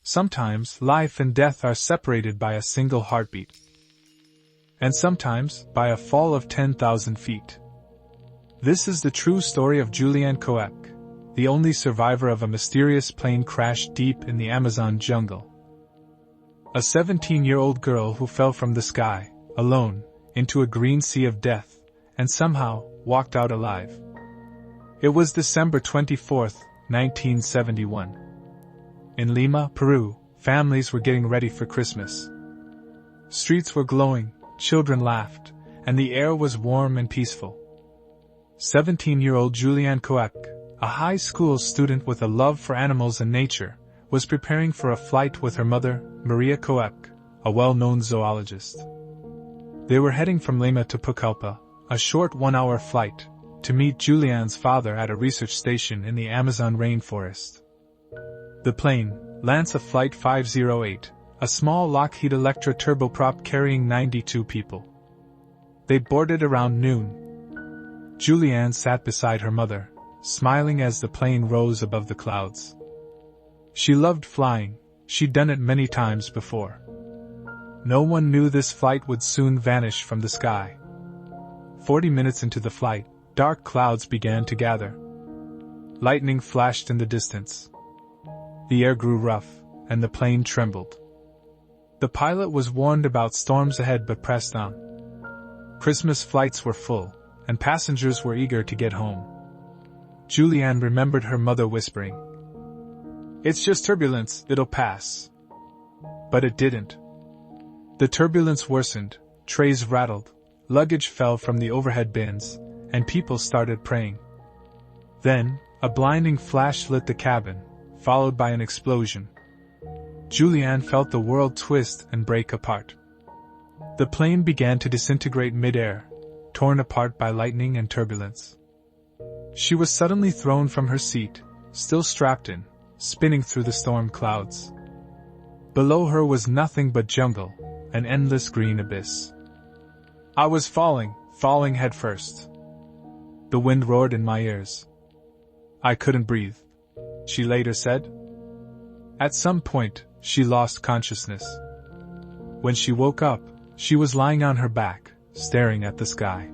Sometimes life and death are separated by a single heartbeat. And sometimes by a fall of 10,000 feet. This is the true story of Julianne Coec, the only survivor of a mysterious plane crash deep in the Amazon jungle. A 17-year-old girl who fell from the sky, alone, into a green sea of death, and somehow walked out alive. It was December 24, 1971. In Lima, Peru, families were getting ready for Christmas. Streets were glowing, children laughed, and the air was warm and peaceful. 17-year-old Julianne Coec, a high school student with a love for animals and nature, was preparing for a flight with her mother, Maria Coec, a well-known zoologist. They were heading from Lima to Pucallpa, a short 1-hour flight, to meet Julianne's father at a research station in the Amazon rainforest. The plane, Lanza Flight 508, a small Lockheed Electra turboprop carrying 92 people. They boarded around noon. Julianne sat beside her mother, smiling as the plane rose above the clouds. She loved flying, she'd done it many times before. No one knew this flight would soon vanish from the sky. 40 minutes into the flight, dark clouds began to gather. Lightning flashed in the distance. The air grew rough, and the plane trembled. The pilot was warned about storms ahead but pressed on. Christmas flights were full, and passengers were eager to get home. Julianne remembered her mother whispering, "It's just turbulence, it'll pass." But it didn't. The turbulence worsened, trays rattled, luggage fell from the overhead bins, and people started praying. Then, a blinding flash lit the cabin, followed by an explosion. Julianne felt the world twist and break apart. The plane began to disintegrate mid-air, torn apart by lightning and turbulence. She was suddenly thrown from her seat, still strapped in, spinning through the storm clouds. Below her was nothing but jungle, an endless green abyss. I was falling head first. The wind roared in my ears. I couldn't breathe, she later said. At some point, she lost consciousness. When she woke up, she was lying on her back, staring at the sky.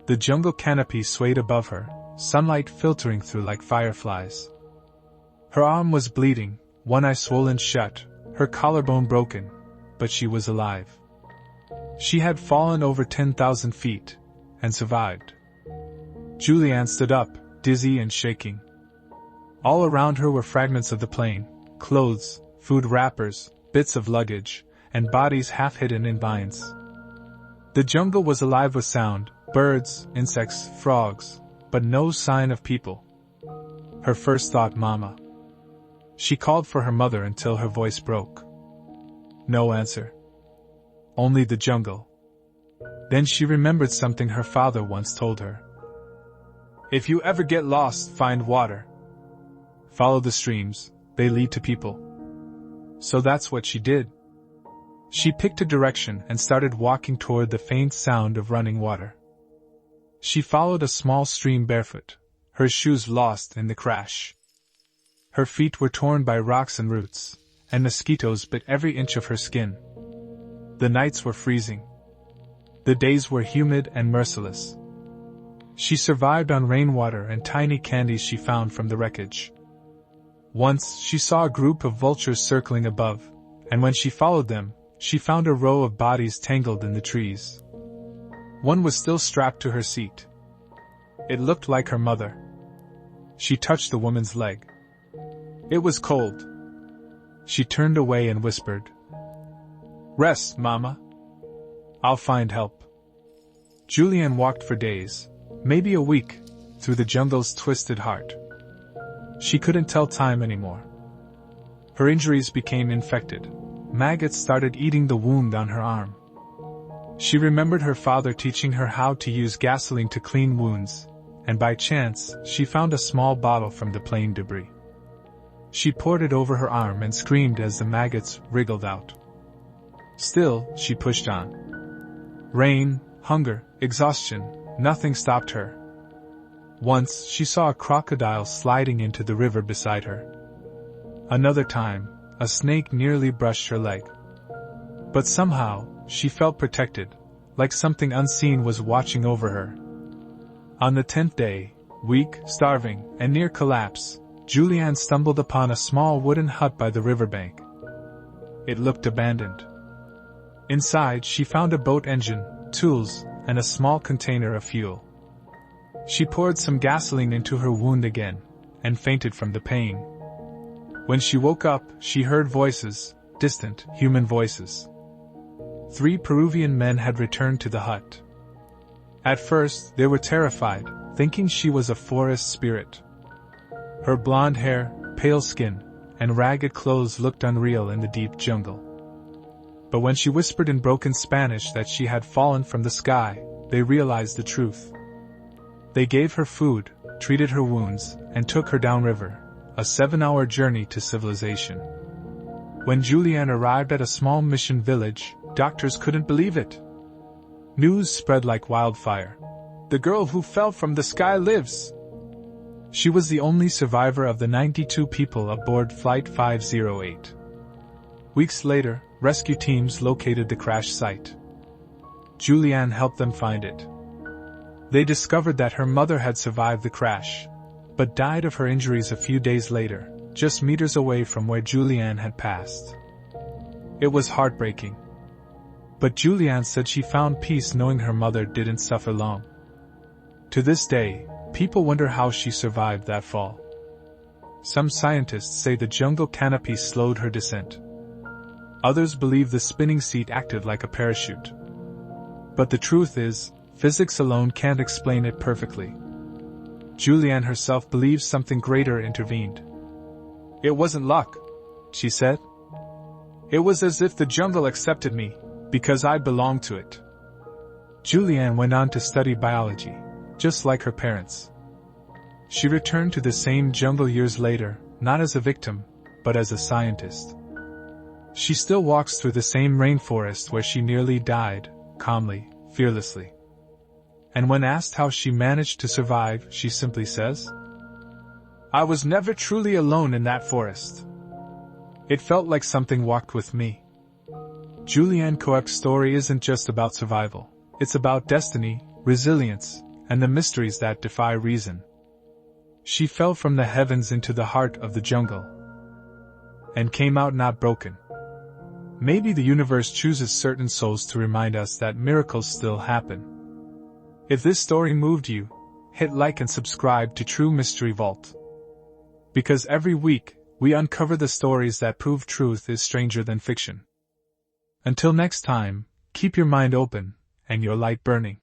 The jungle canopy swayed above her, sunlight filtering through like fireflies. Her arm was bleeding, one eye swollen shut, her collarbone broken, but she was alive. She had fallen over 10,000 feet, and survived. Julianne stood up, dizzy and shaking. All around her were fragments of the plane, clothes, food wrappers, bits of luggage, and bodies half hidden in vines. The jungle was alive with sound, birds, insects, frogs, but no sign of people. Her first thought, Mama. She called for her mother until her voice broke. No answer. Only the jungle. Then she remembered something her father once told her. If you ever get lost, find water. Follow the streams, they lead to people. So that's what she did. She picked a direction and started walking toward the faint sound of running water. She followed a small stream barefoot, her shoes lost in the crash. Her feet were torn by rocks and roots, and mosquitoes bit every inch of her skin. The nights were freezing. The days were humid and merciless. She survived on rainwater and tiny candies she found from the wreckage. Once she saw a group of vultures circling above, and when she followed them, she found a row of bodies tangled in the trees. One was still strapped to her seat. It looked like her mother. She touched the woman's leg. It was cold. She turned away and whispered, "Rest, Mama. I'll find help." Julianne walked for days, maybe a week, through the jungle's twisted heart. She couldn't tell time anymore. Her injuries became infected. Maggots started eating the wound on her arm. She remembered her father teaching her how to use gasoline to clean wounds, and by chance, she found a small bottle from the plane debris. She poured it over her arm and screamed as the maggots wriggled out. Still, she pushed on. Rain, hunger, exhaustion, nothing stopped her. Once, she saw a crocodile sliding into the river beside her. Another time, a snake nearly brushed her leg. But somehow, she felt protected, like something unseen was watching over her. On the 10th day, weak, starving, and near collapse, Julianne stumbled upon a small wooden hut by the riverbank. It looked abandoned. Inside, she found a boat engine, tools, and a small container of fuel. She poured some gasoline into her wound again, and fainted from the pain. When she woke up, she heard voices, distant, human voices. 3 Peruvian men had returned to the hut. At first, they were terrified, thinking she was a forest spirit. Her blonde hair, pale skin, and ragged clothes looked unreal in the deep jungle. But when she whispered in broken Spanish that she had fallen from the sky, they realized the truth. They gave her food, treated her wounds, and took her downriver, a 7-hour journey to civilization. When Julianne arrived at a small mission village, doctors couldn't believe it. News spread like wildfire. The girl who fell from the sky lives! She was the only survivor of the 92 people aboard Flight 508. Weeks later, rescue teams located the crash site. Julianne helped them find it. They discovered that her mother had survived the crash, but died of her injuries a few days later, just meters away from where Julianne had passed. It was heartbreaking. But Julianne said she found peace knowing her mother didn't suffer long. To this day, people wonder how she survived that fall. Some scientists say the jungle canopy slowed her descent. Others believe the spinning seat acted like a parachute. But the truth is, physics alone can't explain it perfectly. Julianne herself believes something greater intervened. It wasn't luck, she said. It was as if the jungle accepted me, because I belonged to it. Julianne went on to study biology, just like her parents. She returned to the same jungle years later, not as a victim, but as a scientist. She still walks through the same rainforest where she nearly died, calmly, fearlessly. And when asked how she managed to survive, she simply says, "I was never truly alone in that forest. It felt like something walked with me." Julianne Coeck's story isn't just about survival. It's about destiny, resilience, and the mysteries that defy reason. She fell from the heavens into the heart of the jungle, and came out not broken. Maybe the universe chooses certain souls to remind us that miracles still happen. If this story moved you, hit like and subscribe to True Mystery Vault. Because every week, we uncover the stories that prove truth is stranger than fiction. Until next time, keep your mind open, and your light burning.